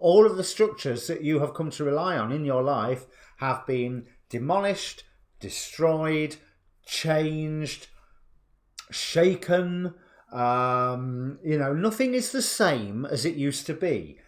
all of the structures that you have come to rely on in your life have been demolished, destroyed, changed, shaken. Nothing is the same as it used to be.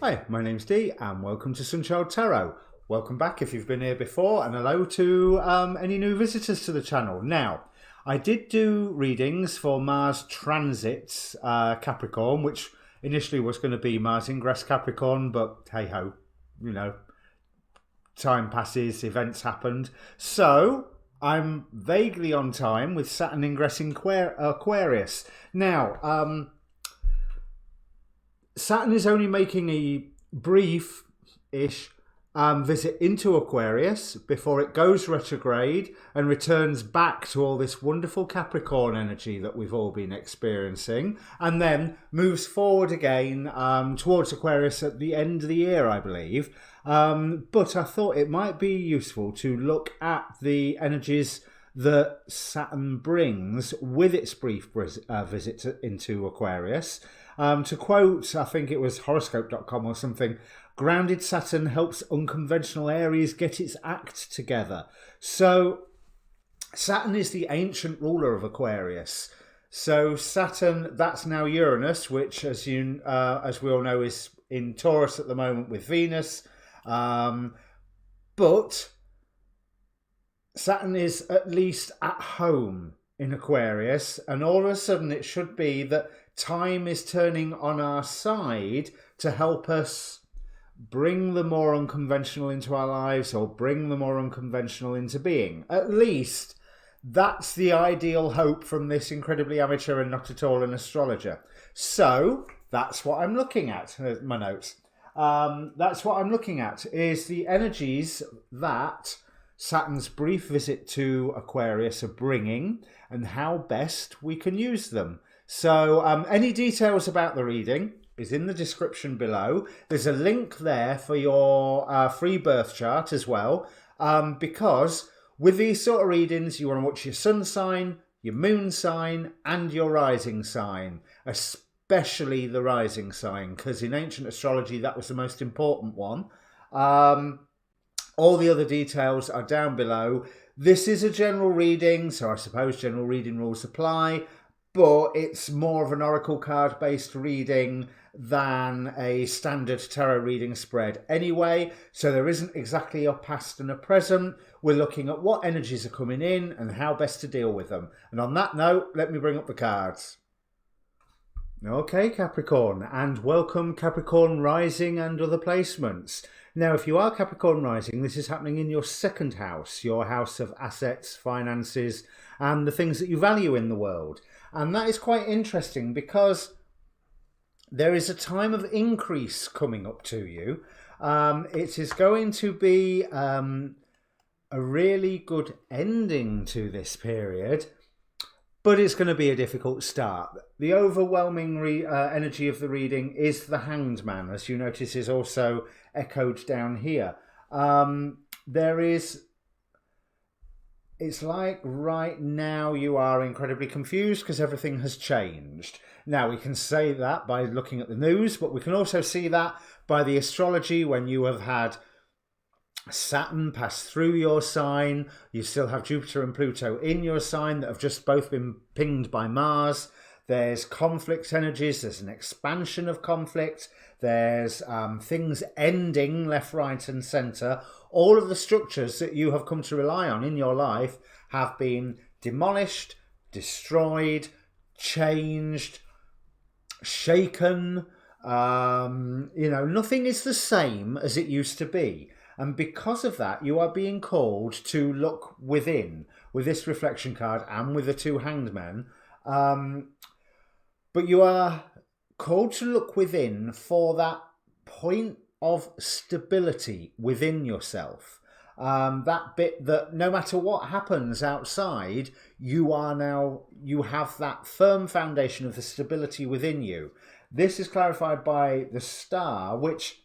Hi, my name's Dee and welcome to Untitled Tarot. Welcome back if you've been here before, and hello to any new visitors to the channel. Now, I did do readings for Mars transits Capricorn, which initially was going to be Mars ingress Capricorn, but hey ho, time passes, events happened. So I'm vaguely on time with Saturn ingressing Aquarius. Now, Saturn is only making a brief-ish visit into Aquarius before it goes retrograde and returns back to all this wonderful Capricorn energy that we've all been experiencing, and then moves forward again towards Aquarius at the end of the year, I believe. But I thought it might be useful to look at the energies that Saturn brings with its brief visit into Aquarius. To quote, I think it was horoscope.com or something, grounded Saturn helps unconventional Aries get its act together. So Saturn is the ancient ruler of Aquarius. So Saturn, that's now Uranus, which as we all know is in Taurus at the moment with Venus. But Saturn is at least at home in Aquarius, and all of a sudden it should be that time is turning on our side to help us bring the more unconventional into our lives, or bring the more unconventional into being. At least that's the ideal hope from this incredibly amateur and not at all an astrologer. So that's what I'm looking at. My notes. That's what I'm looking at, is the energies that Saturn's brief visit to Aquarius are bringing and how best we can use them. So any details about the reading is in the description below. There's a link there for your free birth chart as well, because with these sort of readings you want to watch your sun sign, your moon sign and your rising sign, especially the rising sign, because in ancient astrology that was the most important one. All the other details are down below. This is a general reading, so I suppose general reading rules apply, but it's more of an oracle card based reading than a standard tarot reading spread anyway. So there isn't exactly a past and a present. We're looking at what energies are coming in and how best to deal with them. And on that note, let me bring up the cards. Okay, Capricorn, and welcome Capricorn rising and other placements. Now, if you are Capricorn rising, this is happening in your second house, your house of assets, finances, and the things that you value in the world. And that is quite interesting because there is a time of increase coming up to you. It is going to be a really good ending to this period, but it's going to be a difficult start. The overwhelming energy of the reading is the Hanged Man, as you notice is also echoed down here. It's like right now you are incredibly confused because everything has changed. Now, we can say that by looking at the news, but we can also see that by the astrology when you have had Saturn pass through your sign. You still have Jupiter and Pluto in your sign that have just both been pinged by Mars. There's conflict energies, there's an expansion of conflict, there's things ending left, right and centre. All of the structures that you have come to rely on in your life have been demolished, destroyed, changed, shaken. Nothing is the same as it used to be. And because of that, you are being called to look within with this reflection card and with the two Hanged Men. But you are called to look within for that point of stability within yourself. That bit that no matter what happens outside, you have that firm foundation of the stability within you. This is clarified by the star, which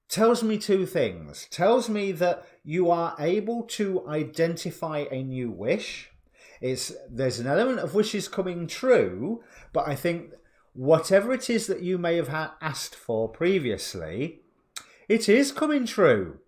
tells me two things. Tells me that you are able to identify a new wish. There's an element of wishes coming true, but I think whatever it is that you may have asked for previously, it is coming true.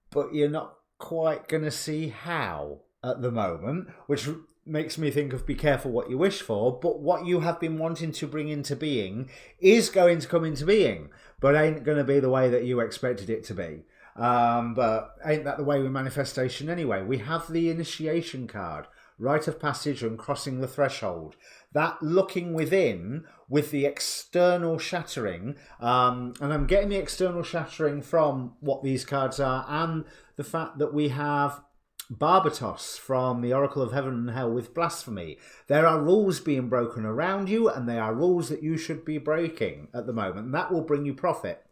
But you're not quite going to see how at the moment, which makes me think of be careful what you wish for. But what you have been wanting to bring into being is going to come into being, but ain't going to be the way that you expected it to be. But ain't that the way with manifestation anyway? We have the initiation card, rite of passage and crossing the threshold. That looking within with the external shattering, and I'm getting the external shattering from what these cards are and the fact that we have Barbatos from the Oracle of Heaven and Hell with blasphemy. There are rules being broken around you, and they are rules that you should be breaking at the moment, and that will bring you profit.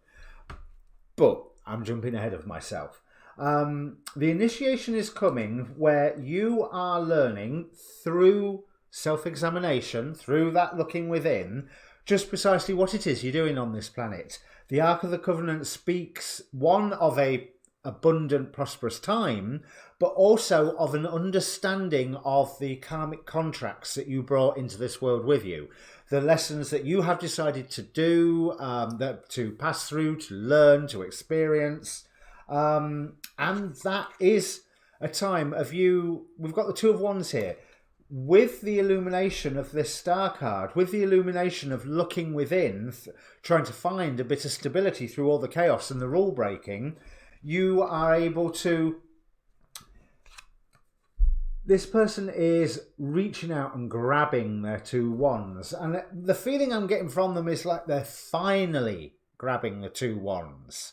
But I'm jumping ahead of myself. The initiation is coming where you are learning through self-examination, through that looking within, just precisely what it is you're doing on this planet. The Ark of the Covenant speaks, one, of a abundant, prosperous time, but also of an understanding of the karmic contracts that you brought into this world with you. The lessons that you have decided to do, to pass through, to learn, to experience. And that is a time of you. We've got the Two of Wands here. With the illumination of this star card, with the illumination of looking within, trying to find a bit of stability through all the chaos and the rule breaking, you are able to... This person is reaching out and grabbing their Two Wands. And the feeling I'm getting from them is like they're finally grabbing the Two Wands.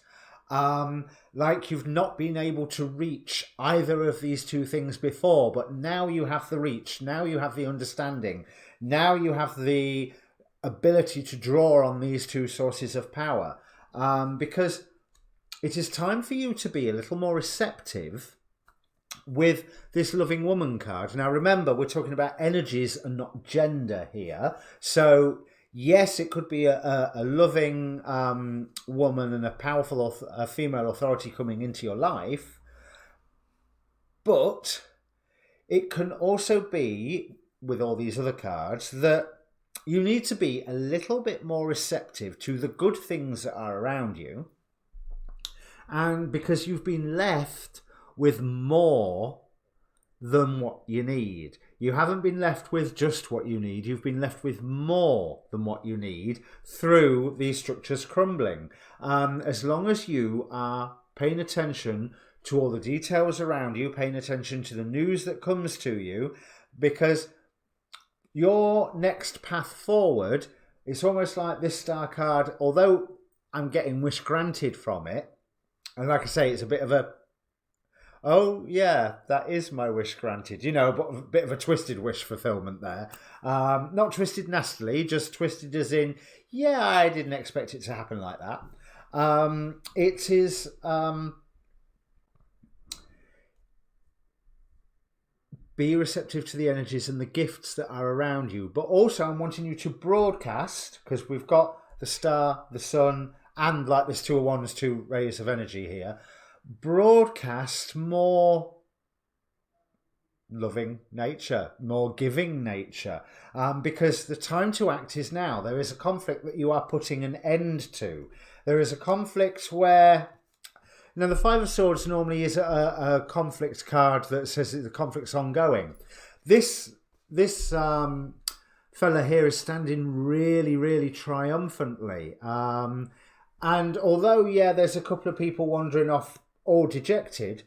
Like you've not been able to reach either of these two things before, but now you have the reach, now you have the understanding, now you have the ability to draw on these two sources of power. Because it is time for you to be a little more receptive with this loving woman card. Now remember, we're talking about energies and not gender here. So yes, it could be a loving woman and a powerful female authority coming into your life, but it can also be, with all these other cards, that you need to be a little bit more receptive to the good things that are around you, and because you've been left with more than what you need. You haven't been left with just what you need. You've been left with more than what you need through these structures crumbling. As long as you are paying attention to all the details around you, paying attention to the news that comes to you, because your next path forward, it's almost like this star card, although I'm getting wish granted from it, and like I say, it's a bit of a, oh yeah, that is my wish granted. You know, but a bit of a twisted wish fulfillment there. Not twisted nastily, just twisted as in, yeah, I didn't expect it to happen like that. It is... be receptive to the energies and the gifts that are around you. But also I'm wanting you to broadcast, because we've got the star, the sun, and like this Two of Wands, two rays of energy here. Broadcast more loving nature, more giving nature, because the time to act is now. There is a conflict that you are putting an end to. There is a conflict where... Now, the Five of Swords normally is a conflict card that says that the conflict's ongoing. This fella here is standing really, really triumphantly. And although, yeah, there's a couple of people wandering off all dejected,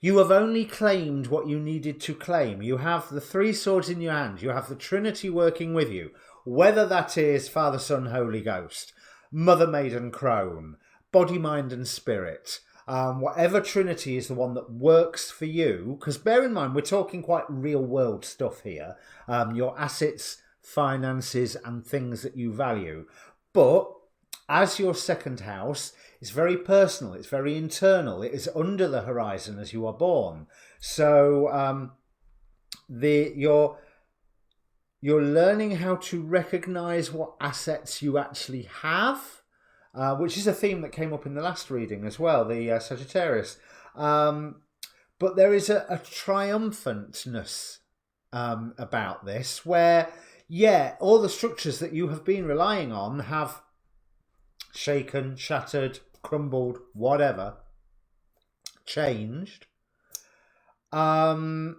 you have only claimed what you needed to claim. You have the three swords in your hand. You have the Trinity working with you, whether that is Father, Son, Holy Ghost, Mother, Maiden, Crone, body, mind and spirit. Whatever Trinity is the one that works for you, because bear in mind, we're talking quite real world stuff here. Your assets, finances and things that you value. But as your second house, it's very personal, it's very internal, it is under the horizon as you are born. So you're learning how to recognise what assets you actually have, which is a theme that came up in the last reading as well, the Sagittarius. but there is a triumphantness about this where, yeah, all the structures that you have been relying on have shaken, shattered, crumbled, whatever, changed. But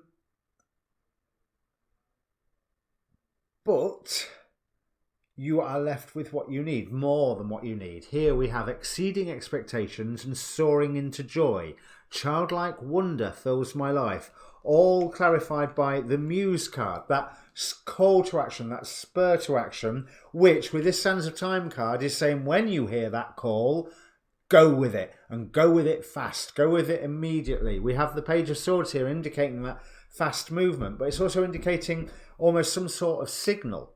you are left with what you need, more than what you need. Here we have exceeding expectations and soaring into joy. Childlike wonder fills my life. All clarified by the Muse card, that call to action, that spur to action, which with this Sands of Time card is saying when you hear that call, go with it, and go with it fast, go with it immediately. We have the Page of Swords here indicating that fast movement, but it's also indicating almost some sort of signal.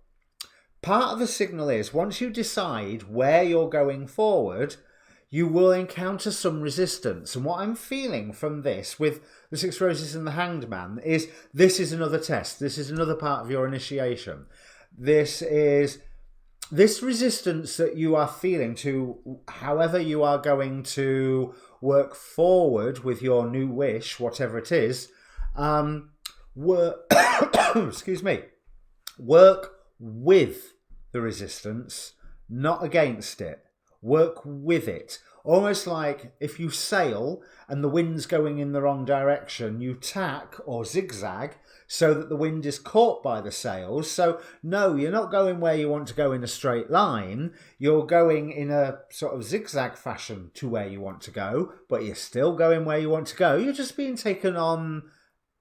Part of the signal is once you decide where you're going forward, you will encounter some resistance. And what I'm feeling from this with the Six Roses and the Hanged Man is this is another test. This is another part of your initiation. This resistance that you are feeling to however you are going to work forward with your new wish, whatever it is, excuse me, work with the resistance, not against it. Work with it. Almost like if you sail and the wind's going in the wrong direction, you tack or zigzag so that the wind is caught by the sails. So no, you're not going where you want to go in a straight line. You're going in a sort of zigzag fashion to where you want to go, but you're still going where you want to go. You're just being taken on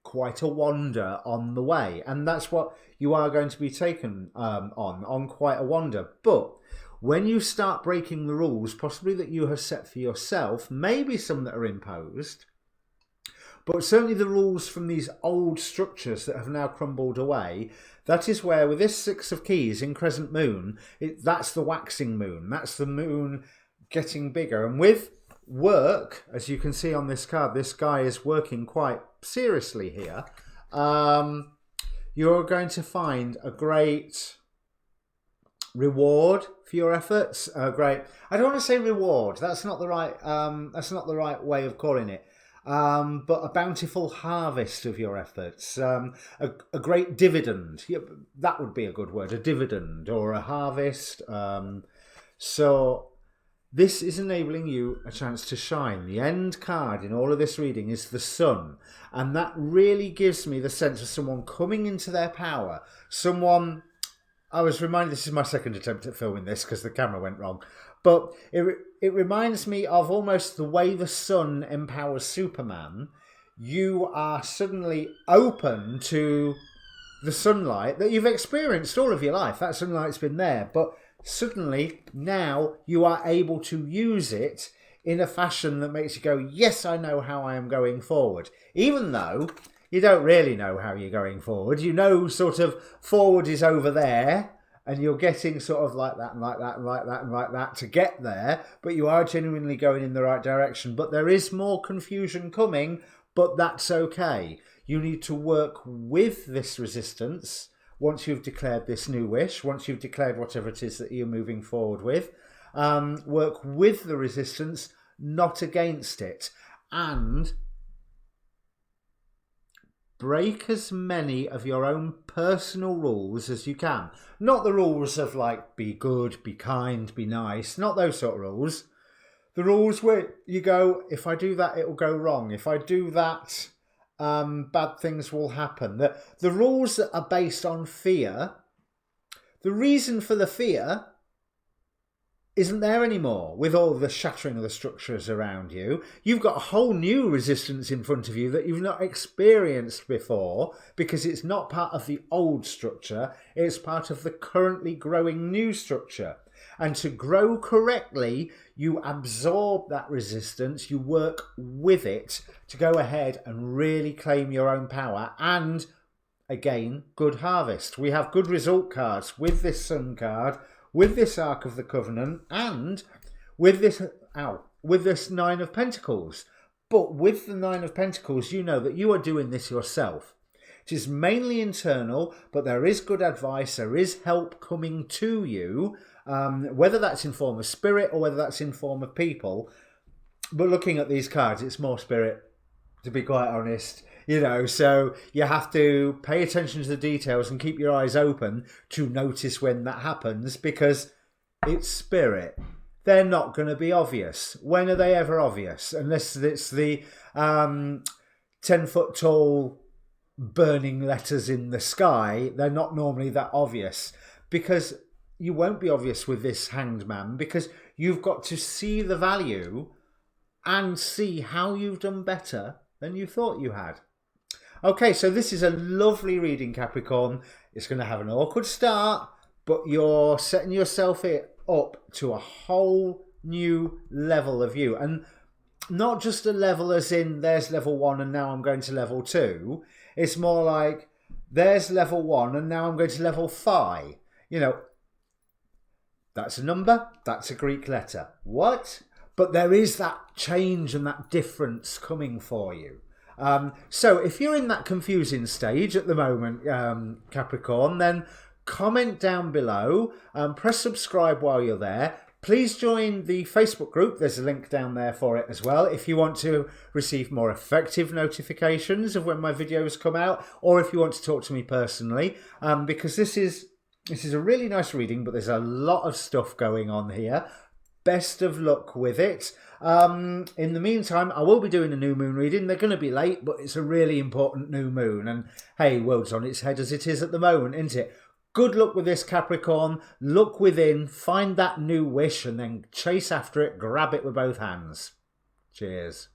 quite a wander on the way. And that's what you are going to be taken on quite a wander. But when you start breaking the rules, possibly that you have set for yourself, maybe some that are imposed, but certainly the rules from these old structures that have now crumbled away, that is where with this Six of Keys in Crescent Moon, that's the waxing moon. That's the moon getting bigger. And with work, as you can see on this card, this guy is working quite seriously here. You're going to find a great reward for your efforts. Great. I don't want to say reward. That's not the right. That's not the right way of calling it. But a bountiful harvest of your efforts. A great dividend. Yeah, that would be a good word. A dividend or a harvest. So this is enabling you a chance to shine. The end card in all of this reading is the Sun. And that really gives me the sense of someone coming into their power. Someone, I was reminded, this is my second attempt at filming this because the camera went wrong. But it reminds me of almost the way the sun empowers Superman. You are suddenly open to the sunlight that you've experienced all of your life. That sunlight's been there. But suddenly now you are able to use it in a fashion that makes you go, yes, I know how I am going forward. Even though you don't really know how you're going forward. You know sort of forward is over there and you're getting sort of like that and like that and like that and like that to get there. But you are genuinely going in the right direction. But there is more confusion coming, but that's okay. You need to work with this resistance once you've declared this new wish, once you've declared whatever it is that you're moving forward with. Work with the resistance, not against it. And break as many of your own personal rules as you can. Not the rules of like be good, be kind, be nice. Not those sort of rules. The rules where you go, if I do that, it will go wrong. If I do that, bad things will happen. The rules that are based on fear, the reason for the fear isn't there anymore with all the shattering of the structures around you. You've got a whole new resistance in front of you that you've not experienced before because it's not part of the old structure. It's part of the currently growing new structure. And to grow correctly, you absorb that resistance, you work with it to go ahead and really claim your own power. And again, good harvest. We have good result cards with this Sun card, with this Ark of the Covenant, and with this Nine of Pentacles. But with the Nine of Pentacles, you know that you are doing this yourself. It is mainly internal, but there is good advice, there is help coming to you, whether that's in form of spirit or whether that's in form of people. But looking at these cards, it's more spirit. to be quite honest. You know, so you have to pay attention to the details and keep your eyes open to notice when that happens, because it's spirit. They're not going to be obvious. When are they ever obvious? Unless it's the 10-foot tall burning letters in the sky, they're not normally that obvious, because you won't be obvious with this Hanged Man, because you've got to see the value and see how you've done better than you thought you had. Okay, so this is a lovely reading, Capricorn. It's going to have an awkward start, but you're setting yourself up to a whole new level of you. And not just a level as in there's level 1 and now I'm going to level 2. It's more like there's level 1 and now I'm going to level 5. You know, that's a number, that's a Greek letter. What? But there is that change and that difference coming for you. So if you're in that confusing stage at the moment, Capricorn, then comment down below, press subscribe while you're there. Please join the Facebook group. There's a link down there for it as well, if you want to receive more effective notifications of when my videos come out, or if you want to talk to me personally, because this is a really nice reading, but there's a lot of stuff going on here. Best of luck with it. In the meantime, I will be doing a new moon reading. They're going to be late, but it's a really important new moon. And hey, world's on its head as it is at the moment, isn't it? Good luck with this, Capricorn. Look within, find that new wish, and then chase after it, grab it with both hands. Cheers.